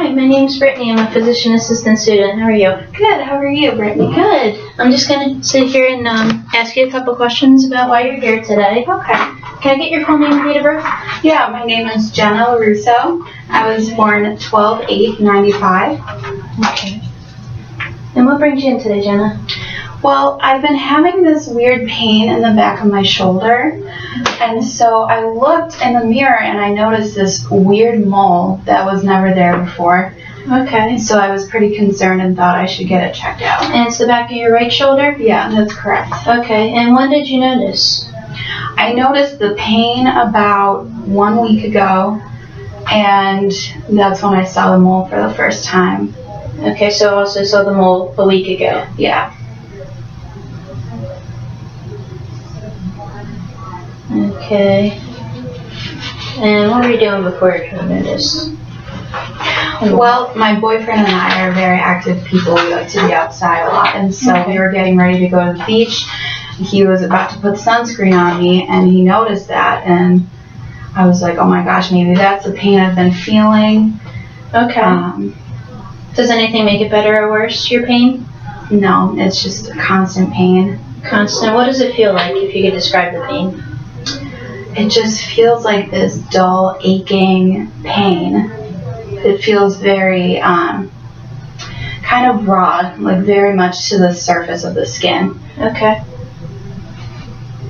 Hi, my name's Brittany. I'm a physician assistant student. How are you? Good. How are you, Brittany? Good. I'm just going to sit here and ask you a couple questions about why you're here today. Okay. Can I get your full name and date of birth? Yeah, my name is Jenna Russo. I was born 12/8/95. Okay. And what brings you in today, Jenna? Well, I've been having this weird pain in the back of my shoulder, and so I looked in the mirror and I noticed this weird mole that was never there before. Okay. So I was pretty concerned and thought I should get it checked out. And it's the back of your right shoulder? Yeah, that's correct. Okay. And when did you notice? I noticed the pain about 1 week ago, and that's when I saw the mole for the first time. Okay, so also saw the mole a week ago. Yeah. Okay. And what were you doing before you noticed? Well, my boyfriend and I are very active people. We like to be outside a lot, and so we were getting ready to go to the beach. He was about to put sunscreen on me, and he noticed that, and I was like, oh my gosh, maybe that's the pain I've been feeling. Okay. Does anything make it better or worse, your pain? No, it's just a constant pain. Constant. What does it feel like, if you could describe the pain? It just feels like this dull, aching pain. It feels very, kind of raw, like very much to the surface of the skin. Okay.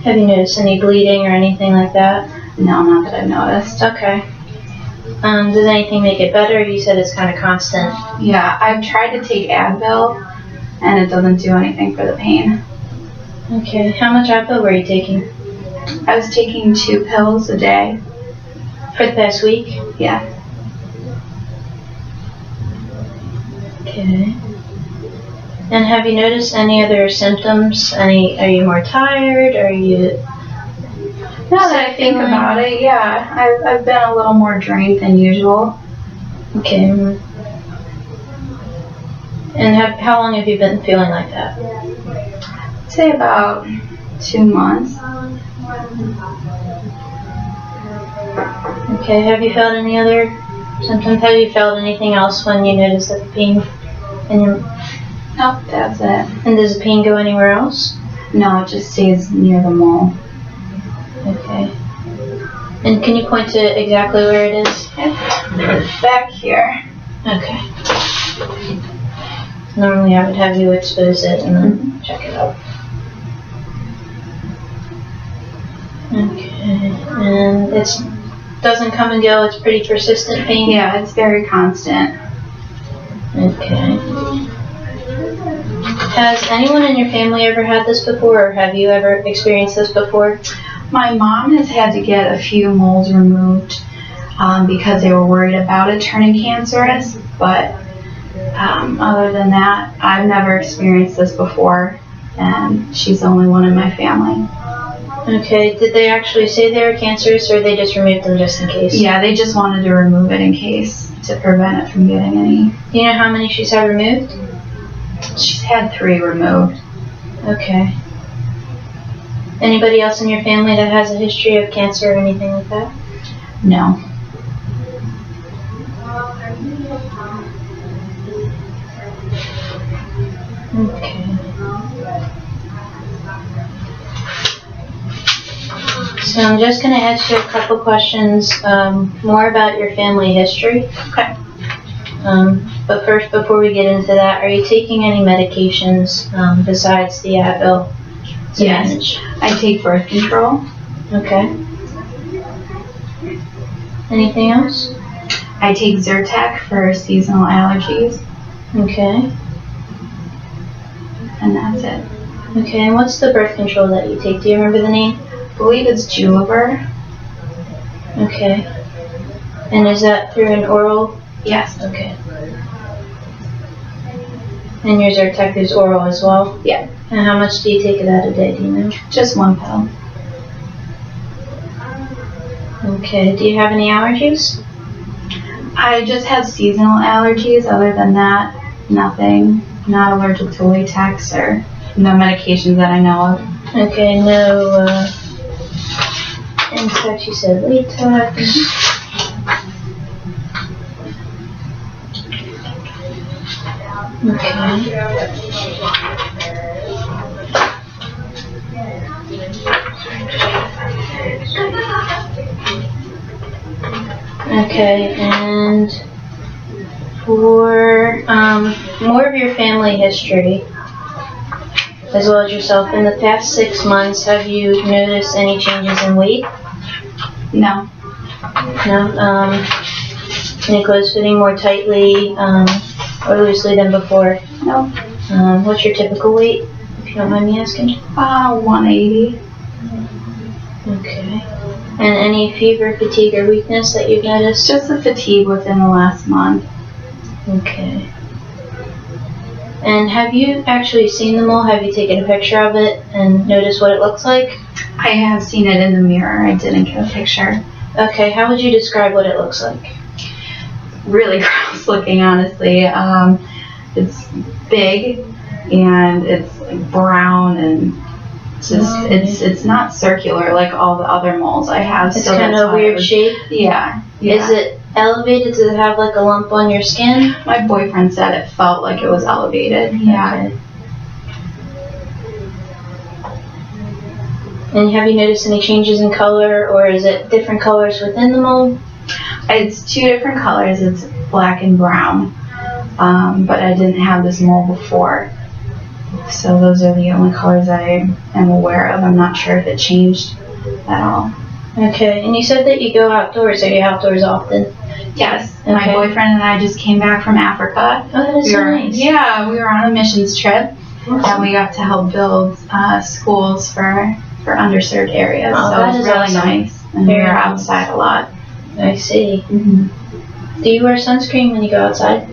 Have you noticed any bleeding or anything like that? No, not that I've noticed. Okay. Does anything make it better? You said it's kind of constant. Yeah, I've tried to take Advil, and it doesn't do anything for the pain. Okay. How much Advil were you taking? I was taking 2 pills a day. For the past week? Yeah. Okay. And have you noticed any other symptoms? Are you more tired? Are you... Now that I think about it, yeah, I've been a little more drained than usual. Okay. And how long have you been feeling like that? I'd say about 2 months. Okay, have you felt any other symptoms? Have you felt anything else when you notice the pain in your... Nope, that's it. And does the pain go anywhere else? No, it just stays near the mole. Okay. And can you point to exactly where it is? It's back here. Okay. Normally I would have you expose it and then check it out. Okay. And it doesn't come and go, it's pretty persistent pain? Yeah, it's very constant. Okay. Has anyone in your family ever had this before, or have you ever experienced this before? My mom has had to get a few moles removed because they were worried about it turning cancerous, but other than that, I've never experienced this before, and she's the only one in my family. Okay, did they actually say they were cancerous, or they just removed them just in case? Yeah, they just wanted to remove it in case, to prevent it from getting any. Do you know how many she's had removed? She's had 3 removed. Okay. Anybody else in your family that has a history of cancer or anything like that? No. Okay. So I'm just going to ask you a couple questions more about your family history. Okay. But first, before we get into that, are you taking any medications besides the Advil to manage? I take birth control. Okay. Anything else? I take Zyrtec for seasonal allergies, Okay. and that's it. Okay, and what's the birth control that you take? Do you remember the name? I believe it's Juliver. Okay. And is that through an oral? Yes. Okay. And your Zyrtec is oral as well? Yeah. And how much do you take of that a day, do you know? Just 1 pill. Okay, do you have any allergies? I just have seasonal allergies. Other than that, nothing. Not allergic to latex or no medications that I know of. Okay, no insects, you said latex. Okay, and for more of your family history, as well as yourself, in the past 6 months, have you noticed any changes in weight? No. No? Any clothes fitting more tightly or loosely than before? No. What's your typical weight, if you don't mind me asking? 180. Okay. And any fever, fatigue, or weakness that you've noticed? Just the fatigue within the last month. Okay. And have you actually seen the mole? Have you taken a picture of it and noticed what it looks like? I have seen it in the mirror. I didn't get a picture. Okay, how would you describe what it looks like? Really gross looking, honestly. It's big and it's brown and just it's not circular like all the other moles I have. It's so kind of a weird shape. Yeah. Is it elevated? Does it have like a lump on your skin? My boyfriend said it felt like it was elevated. Yeah. Okay. And have you noticed any changes in color, or is it different colors within the mole? It's 2 different colors. It's black and brown. But I didn't have this mole before. So those are the only colors I am aware of. I'm not sure if it changed at all. Okay, and you said that you go outdoors. Are you outdoors often? Yes. Okay. My boyfriend and I just came back from Africa. Oh, that is so nice. Yeah, we were on a missions trip. Awesome. And we got to help build schools for underserved areas. Oh, So that it was is really awesome. nice. And we were outside a lot. I see. Mm-hmm. Do you wear sunscreen when you go outside?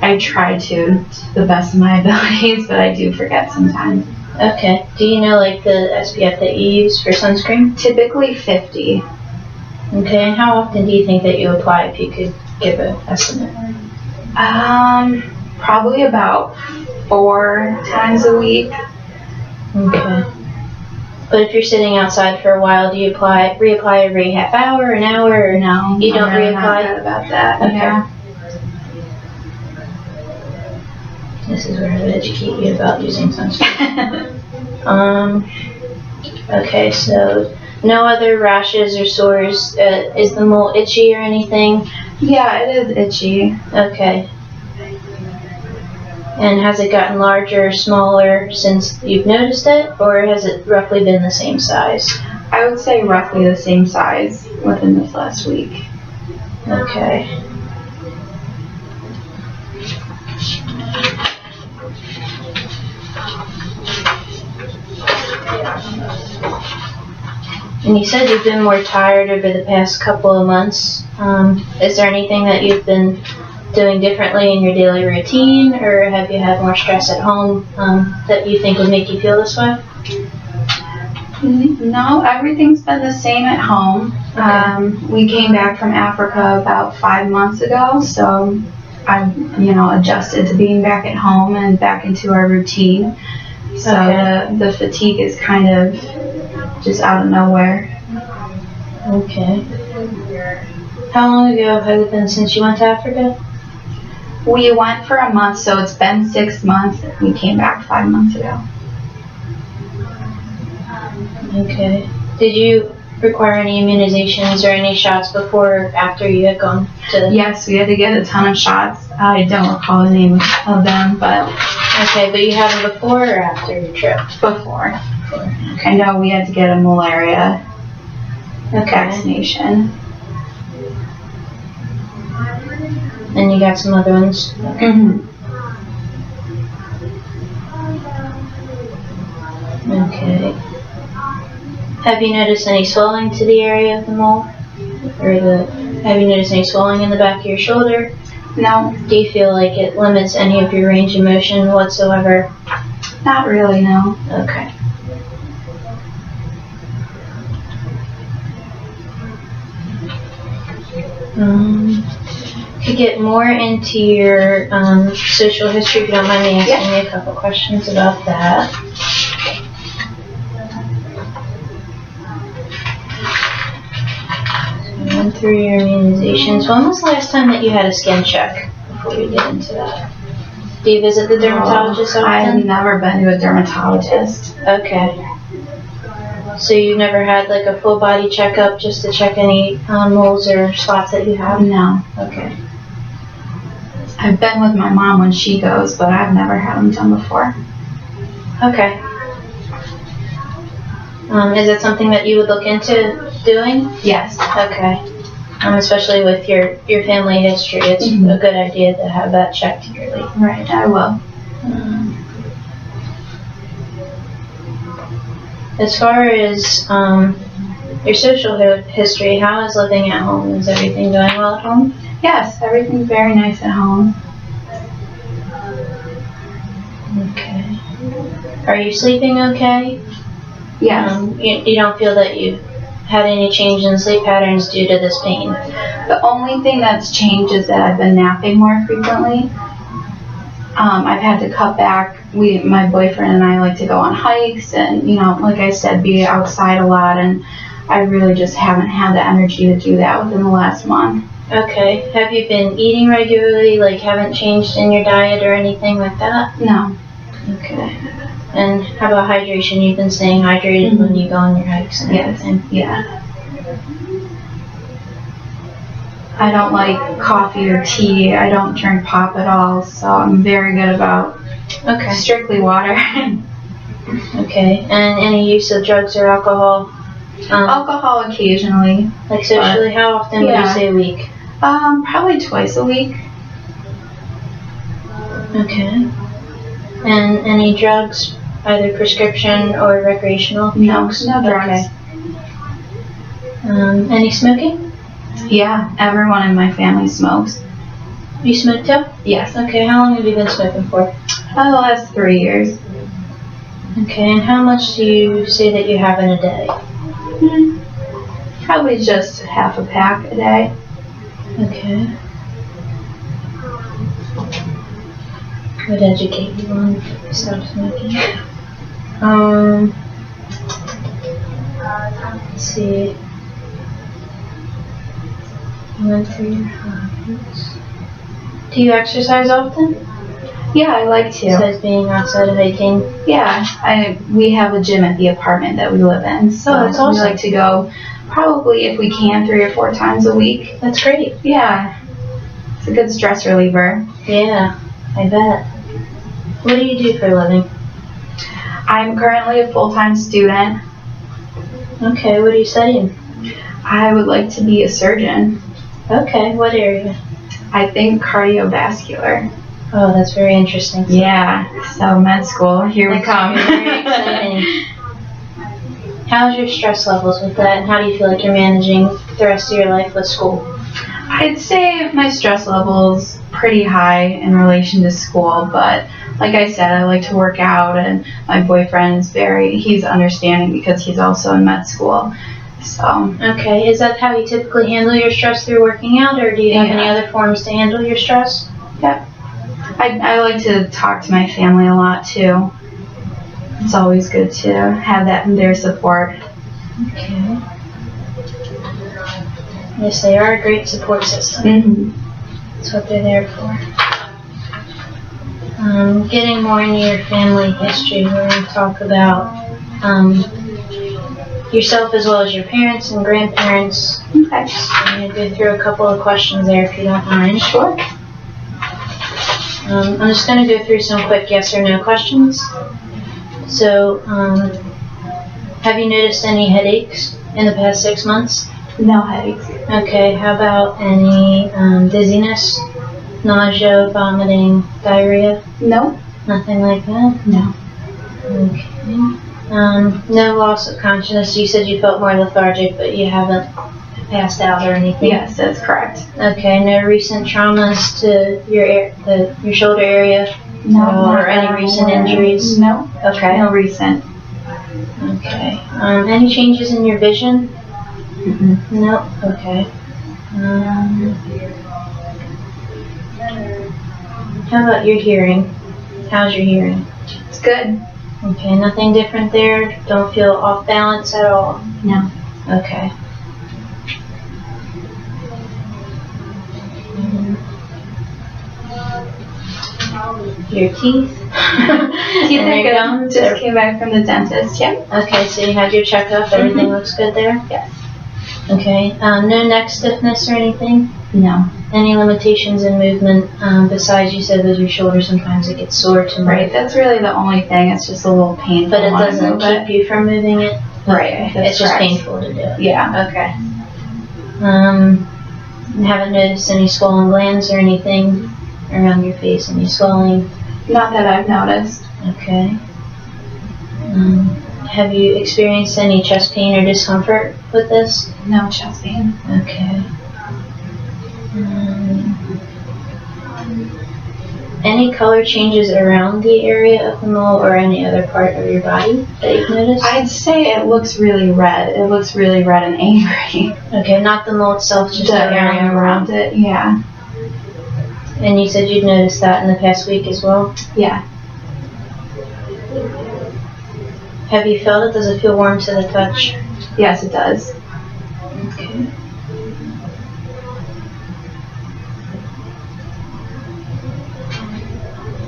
I try to the best of my abilities, but I do forget sometimes. Okay. Do you know like the SPF that you use for sunscreen? Typically 50. Okay, and how often do you think that you apply, if you could give an estimate? Probably about 4 times a week. Okay. But if you're sitting outside for a while, do you reapply every half hour, an hour, or No, you don't I'm really reapply? not good about that. Okay. Yeah. This is where I would educate you about using sunscreen. Okay, so no other rashes or sores. Is the mole itchy or anything? Yeah, it is itchy. Okay. And has it gotten larger or smaller since you've noticed it, or has it roughly been the same size? I would say roughly the same size within this last week. Okay. And you said you've been more tired over the past couple of months. Is there anything that you've been doing differently in your daily routine, or have you had more stress at home that you think would make you feel this way? No, everything's been the same at home. Okay. We came back from Africa about 5 months ago, so I've adjusted to being back at home and back into our routine. So Okay. the fatigue is kind of just out of nowhere. Okay. How long ago has it been since you went to Africa? We went for a month, so it's been 6 months. We came back 5 months ago. Okay. Did you require any immunizations or any shots before or after you had gone to? Yes, we had to get a ton of shots. I don't recall the name of them, but Okay, but you had them before or after your trip? before. I know we had to get a malaria Okay. vaccination. And you got some other ones? Mm-hmm. Okay. Have you noticed any swelling to the area of the mole? Have you noticed any swelling in the back of your shoulder? No, Do you feel like it limits any of your range of motion whatsoever? not really, no. Okay. To get more into your social history, if you don't mind me asking you a couple questions about that. Went through your immunizations. When was the last time that you had a skin check, before we get into that? Do you visit the dermatologist often? I've never been to a dermatologist. Okay. So you've never had like a full body checkup just to check any moles or spots that you have? No. Okay. I've been with my mom when she goes, but I've never had them done before. Okay. Is it something that you would look into doing? Yes. Okay. Especially with your family history, it's a good idea to have that checked yearly. Right, I will. As far as your social history, how is living at home? Is everything going well at home? Yes, everything's very nice at home. Okay. Are you sleeping okay? Yes. You don't feel that you've had any change in sleep patterns due to this pain? The only thing that's changed is that I've been napping more frequently. I've had to cut back. My boyfriend and I like to go on hikes and, like I said, be outside a lot, and I really just haven't had the energy to do that within the last month. Okay. Have you been eating regularly, like haven't changed in your diet or anything like that? No. Okay. And how about hydration? You've been staying hydrated when you go on your hikes and everything? Yeah. I don't like coffee or tea. I don't drink pop at all, so I'm very good about strictly water. Okay. And any use of drugs or alcohol? Alcohol occasionally. Like socially, how often would you say a week? Probably twice a week. Okay. And any drugs, either prescription or recreational? No drugs. Okay. Any smoking? Yeah, everyone in my family smokes. You smoke too? Yes. Okay, how long have you been smoking for? The last 3 years. Okay, and how much do you say that you have in a day? Probably just half a pack a day. Okay. Would educate you on stop smoking. Let's see. Went through your hobbies. Do you exercise often? Yeah, I like to. Besides being outside hiking? Yeah, we have a gym at the apartment that we live in, so that's awesome. We like to go probably, if we can, 3 or 4 times a week. That's great. Yeah, it's a good stress reliever. Yeah, I bet. What do you do for a living? I'm currently a full-time student. Okay, what are you studying? I would like to be a surgeon. Okay, what area? I think cardiovascular. Oh, that's very interesting. Yeah, so med school, here we come. Very exciting. How's your stress levels with that, and how do you feel like you're managing the rest of your life with school? I'd say my stress level's pretty high in relation to school, but like I said, I like to work out, and my boyfriend's he's understanding because he's also in med school. So. Okay, is that how you typically handle your stress, through working out, or do you have any other forms to handle your stress? Yeah. I like to talk to my family a lot too. It's always good to have their support. Okay. Yes, they are a great support system. Mm-hmm. That's what they're there for. Getting more into your family history, we're going to talk about yourself as well as your parents and grandparents. Okay. So I'm going to go through a couple of questions there if you don't mind. Sure. I'm just going to go through some quick yes or no questions. So, have you noticed any headaches in the past 6 months? No headaches. Okay, how about any dizziness, nausea, vomiting, diarrhea? No. Nothing like that? No. Okay. No loss of consciousness. You said you felt more lethargic, but you haven't passed out or anything? Yes, that's correct. Okay, no recent traumas to your shoulder area? No. Or any recent injuries? No. Okay. No recent. Okay. Any changes in your vision? Mm-hmm. No. Okay. How about your hearing? How's your hearing? It's good. Okay, nothing different there? Don't feel off balance at all? No. Okay. your teeth? Teeth and are your good. gums? Just came back from the dentist. Yep. Okay, so you had your checkup. Everything looks good there? Yes. Okay. No neck stiffness or anything? No. Any limitations in movement besides you said with your shoulder sometimes it gets sore to move? Right. That's really the only thing. It's just a little painful. But it doesn't keep you from moving it? Right. It's just painful to do it? Yeah. Okay. You haven't noticed any swollen glands or anything around your face? Any swelling? Not that I've noticed. Okay. Have you experienced any chest pain or discomfort with this? No chest pain. Okay. Any color changes around the area of the mole or any other part of your body that you've noticed? I'd say it looks really red. It looks really red and angry. Okay, not the mole itself, just the area around it. Yeah. And you said you'd noticed that in the past week as well? Yeah. Have you felt it? Does it feel warm to the touch? Yes, it does. Okay.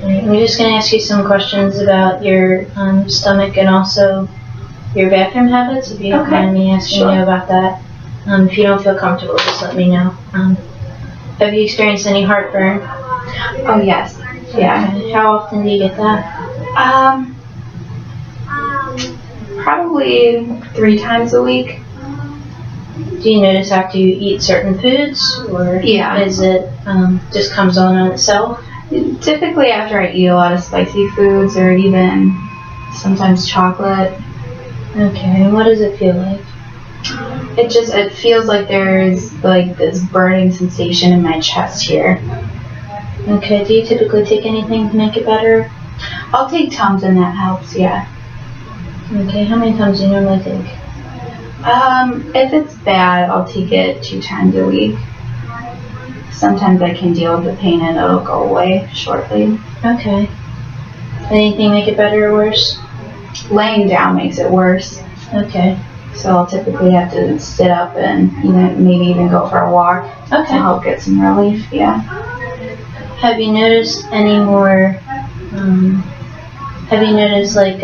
Alright, I'm just going to ask you some questions about your stomach and also your bathroom habits, if you don't mind me asking you about that. If you don't feel comfortable, just let me know. Have you experienced any heartburn? Oh, yes. Yeah. Okay. How often do you get that? Probably 3 times a week. Do you notice after you eat certain foods, or is it just comes on itself? Typically after I eat a lot of spicy foods or even sometimes chocolate. Okay, and what does it feel like? It feels like there's like this burning sensation in my chest here. Okay, do you typically take anything to make it better? I'll take Tums and that helps, yeah. Okay, how many times do you normally take? If it's bad, I'll take it 2 times a week. Sometimes I can deal with the pain and it'll go away shortly. Okay. Anything make it better or worse? Laying down makes it worse. Okay. So I'll typically have to sit up and maybe even go for a walk to help get some relief, yeah. Have you noticed any more, like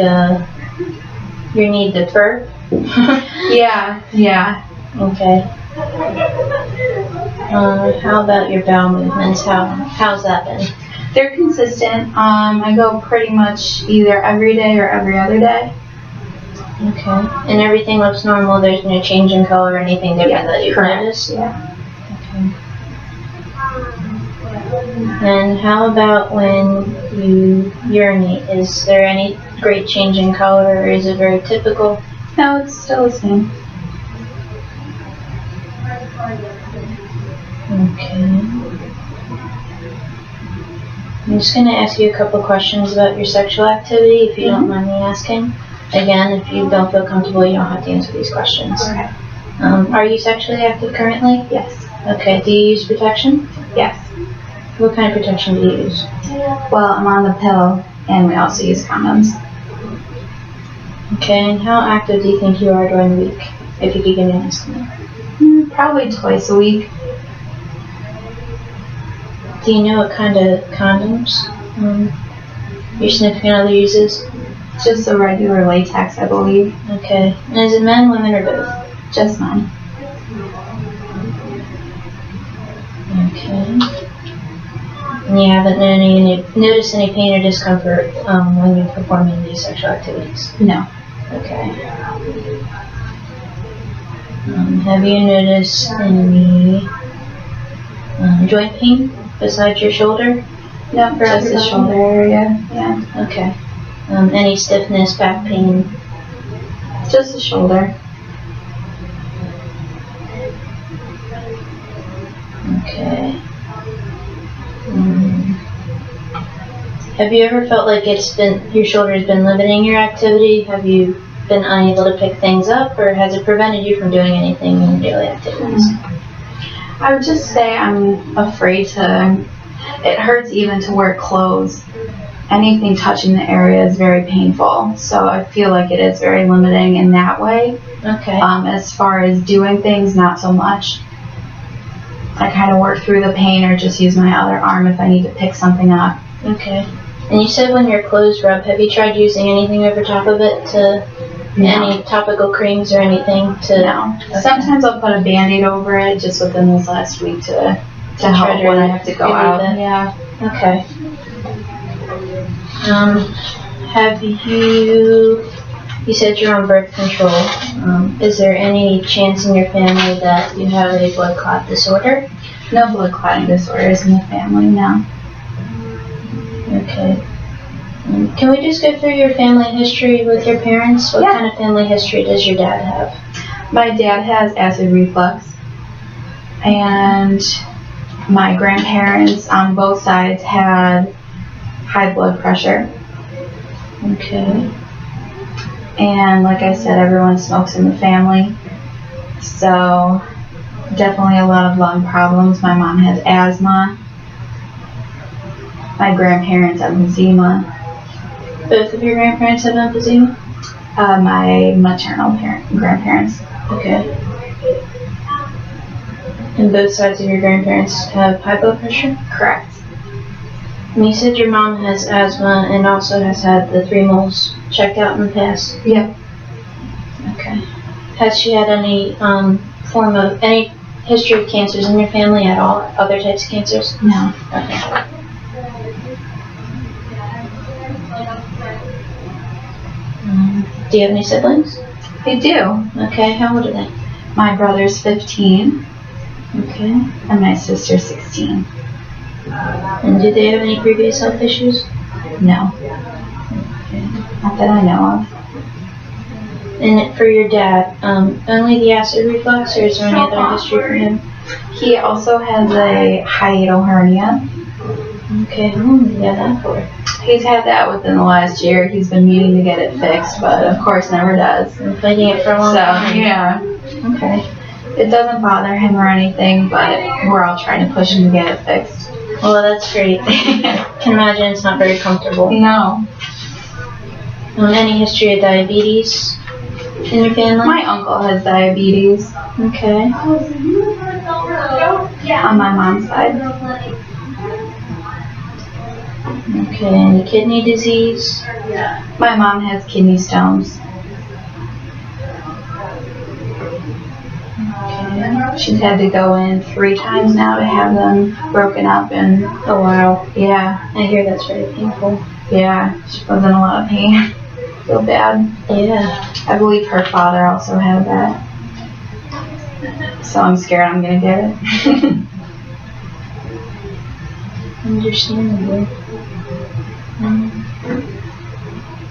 your need to burp? Yeah. Okay. How about your bowel movements? How's that been? They're consistent. I go pretty much either every day or every other day. Okay. And everything looks normal? There's no change in color or anything different that you've noticed? Yeah. Okay. And how about when you urinate? Is there any great change in color or is it very typical? No, it's still the same. Okay. I'm just going to ask you a couple questions about your sexual activity, if you don't mind me asking. Again, if you don't feel comfortable, you don't have to answer these questions. Okay. Are you sexually active currently? Yes. Okay. Do you use protection? Yes. What kind of protection do you use? Well, I'm on the pill, and we also use condoms. Okay. And how active do you think you are during the week, if you could give me an estimate? Probably twice a week. Do you know what kind of condoms your significant other uses? Just a regular latex, I believe. Okay. And is it men, women, or both? Just mine. Okay. And you haven't noticed any pain or discomfort when you're performing these sexual activities? No. Okay. Have you noticed any joint pain besides your shoulder? No, just the shoulder area. Yeah. Okay. Any stiffness, back pain? Just the shoulder. Okay. Have you ever felt like your shoulder's been limiting your activity? Have you been unable to pick things up, or has it prevented you from doing anything in your daily activities? I would just say I'm afraid it hurts even to wear clothes. Anything touching the area is very painful, so I feel like it is very limiting in that way. Okay. As far as doing things, not so much. I kind of work through the pain or just use my other arm if I need to pick something up. Okay. And you said when your clothes rub, have you tried using anything over top of it any topical creams or anything to? No. Okay. Sometimes I'll put a Band-Aid over it just within this last week to help when I have to go out. Yeah. Okay. Have you said you're on birth control. Is there any chance in your family that you have a blood clot disorder? No blood clotting disorders in the family, no. Okay. Can we just go through your family history with your parents? What kind of family history does your dad have? My dad has acid reflux, and my grandparents on both sides had high blood pressure. Okay. And like I said, everyone smokes in the family, so definitely a lot of lung problems. My mom has asthma. My grandparents have emphysema. Both of your grandparents have emphysema? My maternal grandparents. Okay. And both sides of your grandparents have high blood pressure? Correct. And you said your mom has asthma and also has had the 3 moles checked out in the past? Yep. Okay. Has she had any any history of cancers in your family at all? Other types of cancers? No. Okay. Do you have any siblings? I do. Okay. How old are they? My brother's 15. Okay. And my sister's 16. And do they have any previous health issues? No. Okay. Not that I know of. And for your dad, only the acid reflux, or is there any other history for him? He also has a hiatal hernia. Okay, how long did he have that for? He's had that within the last year. He's been meaning to get it fixed, but of course never does. Been fighting it for a long time. So, yeah. Okay. It doesn't bother him or anything, but we're all trying to push him to get it fixed. Well, that's great. I can imagine it's not very comfortable. No. Any history of diabetes in your family? My uncle has diabetes. Okay. On my mom's side. Okay, any kidney disease? My mom has kidney stones. Okay. She's had to go in 3 times now to have them broken up, and Oh wow. yeah, I hear that's very painful. yeah, she was in a lot of pain. Feel bad. Yeah. I believe her father also had that. So I'm scared I'm gonna get it. Understandable.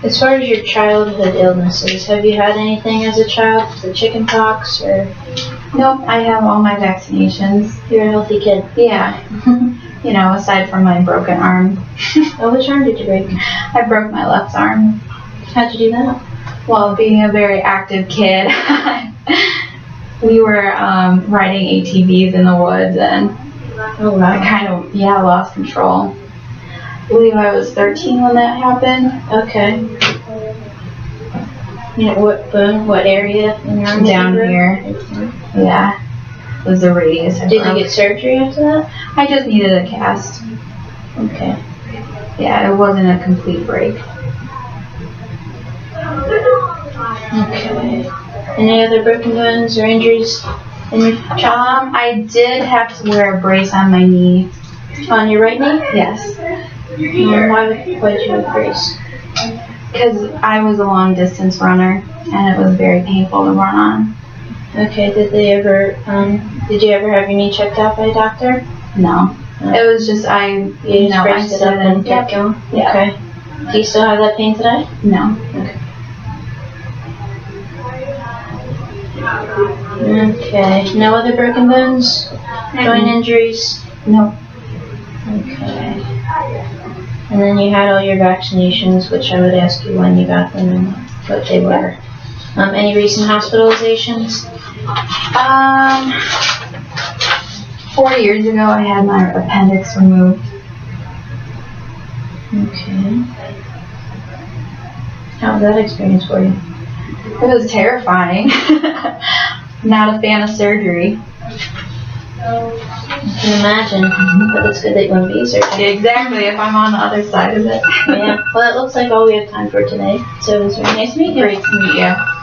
As far as your childhood illnesses, have you had anything as a child? The chicken pox or? Nope, I have all my vaccinations. You're a healthy kid. Yeah. You know, aside from my broken arm. Oh, which arm did you break? I broke my left arm. How'd you do that? Well, being a very active kid, we were riding ATVs in the woods, and Oh I wow. kind of, lost control. I believe I was 13 when that happened. Okay. You know, what bone, what area in your arm? Down did you here. break? Yeah. It was the radius. Did you get surgery after that? I just needed a cast. Okay. Yeah, it wasn't a complete break. Okay. Any other broken bones or injuries in your I did have to wear a brace on my knee. on your right knee? Yes. Why did you wear a brace? Because I was a long distance runner, and it was very painful to run on. Okay. Did you ever have your knee checked out by a doctor? No. It was just, You just braced it up and kept going? Yeah. Okay. Do you still have that pain today? No. Okay. No other broken bones? Joint injuries? No. Okay. And then you had all your vaccinations, which I would ask you when you got them and what they were. Any recent hospitalizations? 4 years ago, I had my appendix removed. Okay. How was that experience for you? It was terrifying. Not a fan of surgery. I can imagine, but it's good that you want to be searching. Exactly, if I'm on the other side of it. Yeah. Well, it looks like all we have time for today. So it was very nice to meet you. Great to meet you.